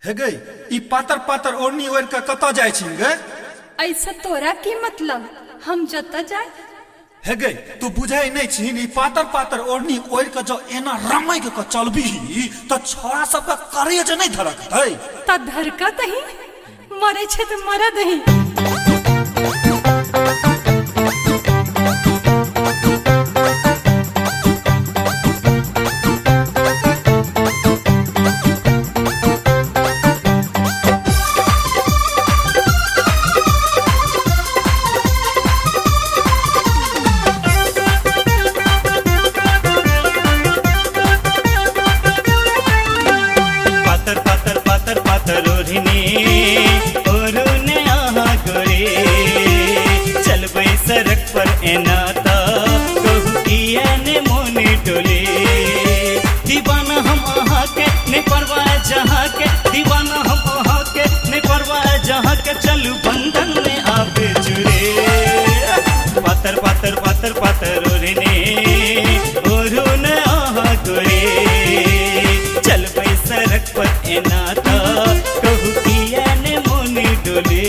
हे गई ई पातर पातर ओढ़नी ओढ़ के कत जाय छी गे? ऐसा तोरा की मतलब? हम जत जाए। हे गई तू बुझाई नहीं छी ई पातर पातर ओढ़नी ओढ़ के जो एना रमई के चलबी त छोरा सब का करे जे नहीं धड़कतै त धरकत ही मरे छे त मरद ही। सड़क पर एना तो कहू किया ने मोने डोले दीवाना हम आहा के ने परवाह जहाँ के दीवाना हम आहा के ने परवाह जहाँ के चलू बंधन में आप जुड़े पातर पातर पातर पातर ओढ़ने आहा गोरे चल भाई सड़क पर एना तो कहू किया ने मोने डोले।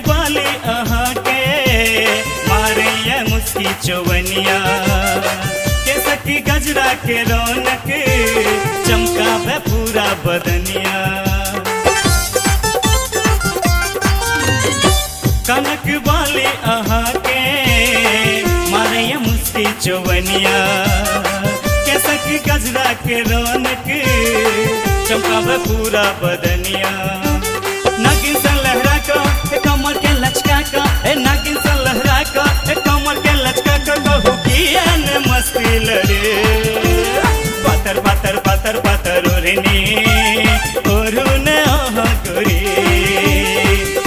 वाले आहा के मारे ये मुस्की चौवनिया के सकी गजरा के रौनक चमका वे पूरा बदनिया कनक वाले आहा के मारे ये मुस्की चौवनिया के सकी गजरा के रौनक चमका वे पूरा बदनिया नागिन सा लहरा का कमर के लचका का नागिन सा लहरा का कमर के लचका का कहू किया ने मस्ती लड़े पातर पातर पातर पातर ओढ़ने आहा गोरी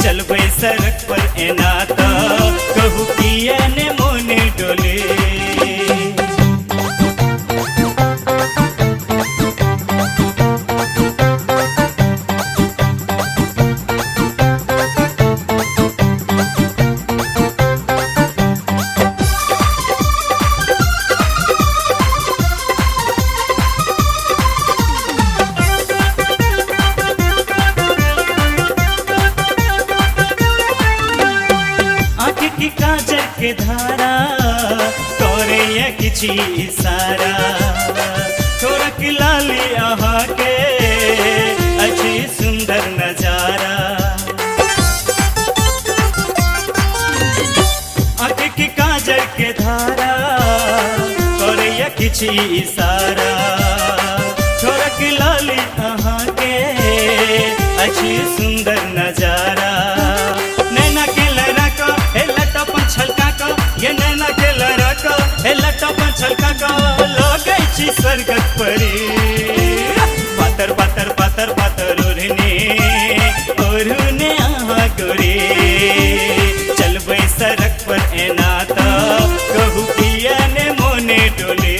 चल भाई सड़क पर एना तो कहू किया ने मोने डोले। की काजल के धारा तोरे ये किछि इशारा थोड़ा की लाली आहा के अच्छी सुंदर नजारा आँख की काजल के धारा तोरे ये किछि इशारा थोड़ा की लाली आहा के अच्छी सुंदर नजारा ये नैना के लड़ा का लटपन छलका का लगे छी स्वर्गत परी पातर पातर पातर पातर ओढ़ने आहा गोरे चल भाई सड़क पर एना तो कहू किया ने मोने डोले।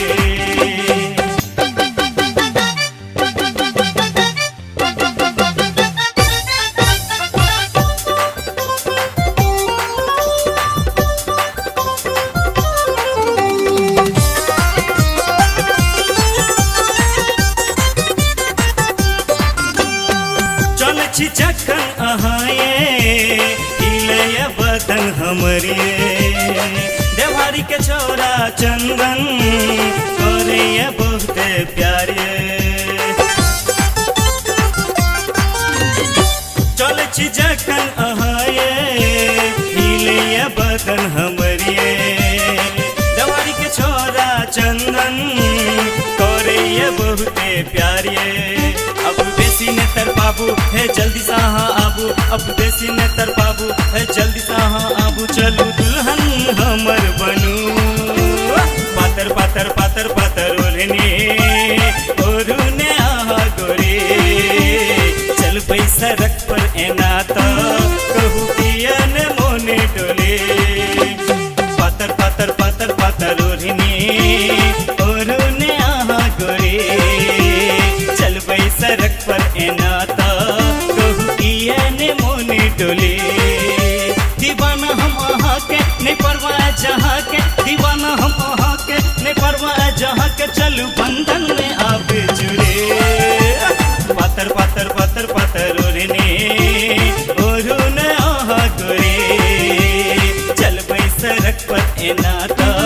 जखन अहाए हिले बदन हमरिए देवारी के छोरा चंदन करे बहुत प्यारे चल छी जखन अहाए हिले बदन हमरिए देवारी के छोरा चंदन करे बहुत प्यारे अब बेसी ने तर बाबू है जल्दी सा आबू अब बेसी ने तर बाबू है जल्दी सा आबू चलू दुल्हन हमर बनू पातर पातर पातर पातर ओढ़ने आहा गोरे चल भाई सड़क पर एना तो कहू किया ने मोने डोले पातर पातर पातर पातर ओढ़नी पर एना त कहू किए ने मोने डोले दीवाना हम अहाँ के नहीं परवाह जहाँ के दीवाना हम अहाँ के नहीं परवाह जहाँ के चलू बंधन में आप जुड़े पातर पातर पातर पातर ओढ़ने ओढ़ू न आहा गोरे चल सड़क पर एना त